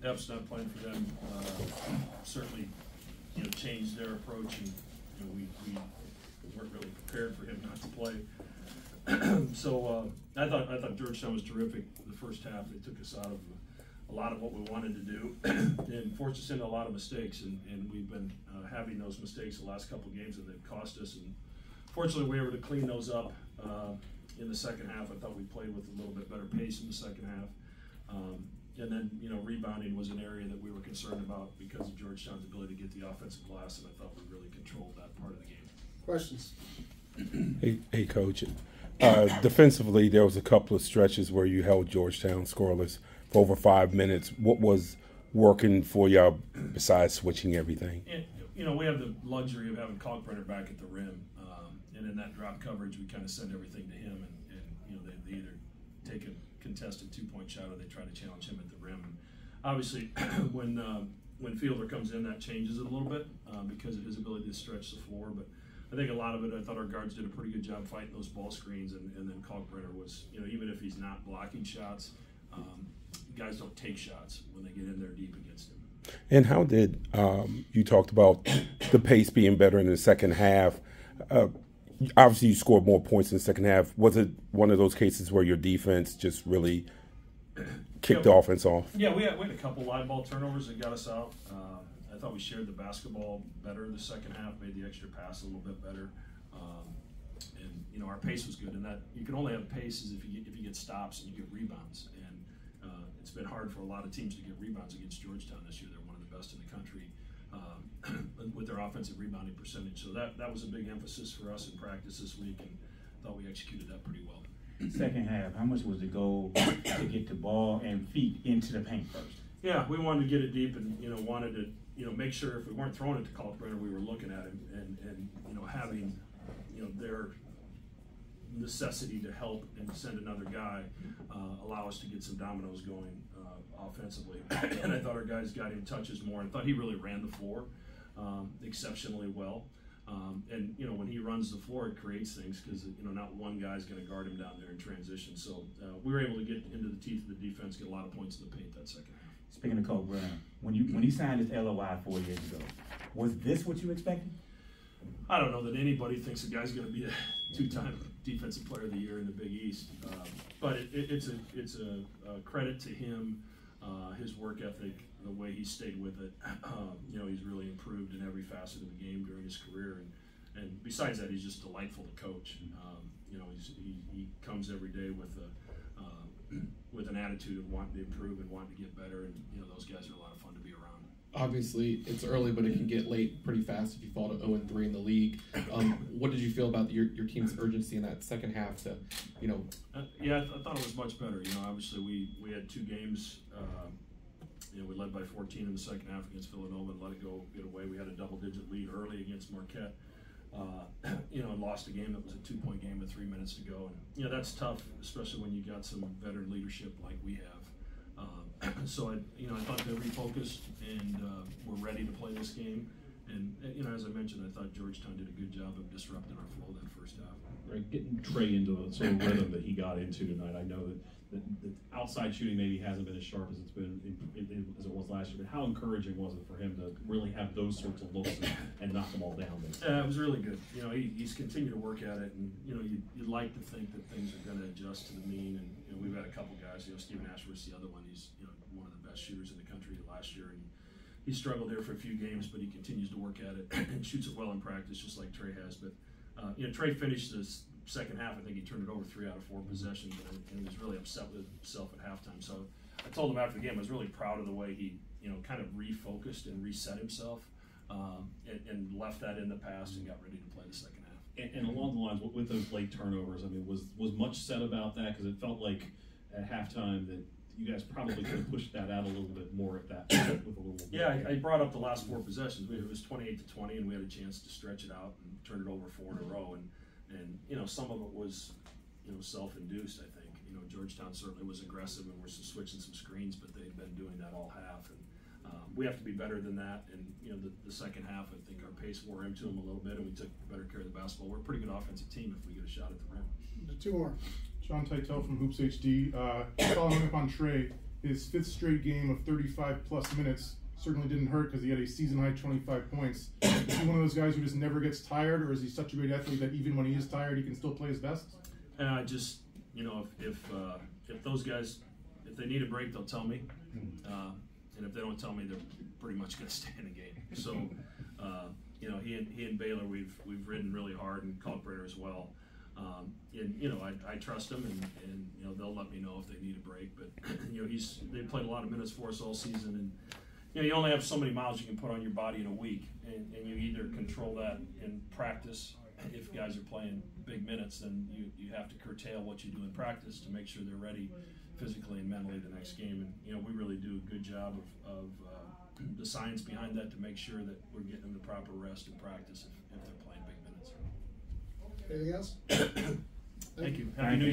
Epps not playing for them certainly, changed their approach, and we weren't really prepared for him not to play. So I thought Georgetown was terrific the first half. They took us out of a lot of what we wanted to do and forced us into a lot of mistakes, and we've been having those mistakes the last couple of games, and they've cost us. And fortunately, we were able to clean those up in the second half. I thought we played with a little bit better pace in the second half. And then, rebounding was an area that we were concerned about because of Georgetown's ability to get the offensive glass, and I thought we really controlled that part of the game. Questions? Hey, Coach. Defensively, there was a couple of stretches where you held Georgetown scoreless for over 5 minutes. What was working for y'all besides switching everything? And, we have the luxury of having Kalkbrenner back at the rim, and in that drop coverage, we kind of send everything to him, and they either take a contested two-point shot or they try to challenge him at the rim. And obviously, when Fielder comes in, that changes it a little bit because of his ability to stretch the floor. But I think a lot of it, I thought our guards did a pretty good job fighting those ball screens, and then Kalkbrenner was, even if he's not blocking shots, guys don't take shots when they get in there deep against him. And how did you talked about the pace being better in the second half? Obviously, you scored more points in the second half. Was it one of those cases where your defense just really kicked the offense off? Yeah, we had a couple live ball turnovers that got us out. I thought we shared the basketball better in the second half, made the extra pass a little bit better, and our pace was good. And that you can only have pace if you get stops and you get rebounds. And it's been hard for a lot of teams to get rebounds against Georgetown this year. They're one of the best in the country with their offensive rebounding percentage. So that was a big emphasis for us in practice this week, and thought we executed that pretty well. Second half, how much was the goal to get the ball and feet into the paint first? Yeah, we wanted to get it deep, and wanted to make sure if we weren't throwing it to Kalkbrenner, we were looking at him and having their necessity to help and send another guy allow us to get some dominoes going offensively. And I thought our guys got him touches more, and thought he really ran the floor exceptionally well. And when he runs the floor, it creates things because not one guy's going to guard him down there in transition. So we were able to get into the teeth of the defense, get a lot of points in the paint that second half. Speaking of Kalkbrenner, when he signed his LOI 4 years ago, was this what you expected? I don't know that anybody thinks a guy's going to be a two-time Defensive Player of the Year in the Big East, but it's a credit to him, his work ethic, the way he stayed with it. He's really improved in every facet of the game during his career, and besides that, he's just delightful to coach. He comes every day with an attitude of wanting to improve and wanting to get better, and those guys are a lot of fun to be around. Obviously, it's early, but it can get late pretty fast if you fall to 0-3 in the league. What did you feel about your team's urgency in that second half to, Yeah, I thought it was much better. Obviously we had two games. We led by 14 in the second half against Villanova and let it get away. We had a double-digit lead early against Marquette. And lost a game that was a 2-point game with 3 minutes to go. And that's tough, especially when you got some veteran leadership like we have. So I thought they refocused and were ready to play this game. And as I mentioned, I thought Georgetown did a good job of disrupting our flow that first half. Right, getting Trey into the sort of rhythm that he got into tonight. I know that the outside shooting maybe hasn't been as sharp as it's been as it was last year. But how encouraging was it for him to really have those sorts of looks and knock them all down? It was really good. He's continued to work at it, and you'd like to think that things are going to adjust to the mean. And we've had a couple guys. Stephen Ashworth's the other one. He's one of the best shooters in the country last year, and he struggled there for a few games, but he continues to work at it and shoots it well in practice, just like Trey has. But Trey finished this second half. I think he turned it over 3 out of 4 possessions, and he was really upset with himself at halftime. So I told him after the game I was really proud of the way he kind of refocused and reset himself and left that in the past and got ready to play the second half. And along the lines with those late turnovers, I mean, was much said about that? Because it felt like at halftime that you guys probably could have pushed that out a little bit more at that with a little. Yeah, I brought up the last 4 possessions. It was 28-20, and we had a chance to stretch it out and turn it over 4 in a row. And some of it was self-induced. I think Georgetown certainly was aggressive and we're switching some screens, but they've been doing that all half. And we have to be better than that. And the second half, I think our pace wore into them a little bit, and we took better care of the basketball. We're a pretty good offensive team if we get a shot at the rim. 2 more. Sean Titel from Hoops HD. Following up on Trey, his 5th straight game of 35+ minutes. Certainly didn't hurt because he had a season-high 25 points. Is he one of those guys who just never gets tired, or is he such a great athlete that even when he is tired, he can still play his best? Just, you know, if those guys, if they need a break, they'll tell me. And if they don't tell me, they're pretty much going to stay in the game. So, you know, he and Baylor, we've ridden really hard, and Kalkbrenner as well. And you know, I trust them, and you know, they'll let me know if they need a break. But you know, they've played a lot of minutes for us all season, and you know, you only have so many miles you can put on your body in a week, and you either control that in practice. If guys are playing big minutes, then you have to curtail what you do in practice to make sure they're ready physically and mentally the next game. And you know, we really do a good job of the science behind that to make sure that we're getting them the proper rest in practice if they're playing big minutes. Anything else? Thank you. Happy New Year.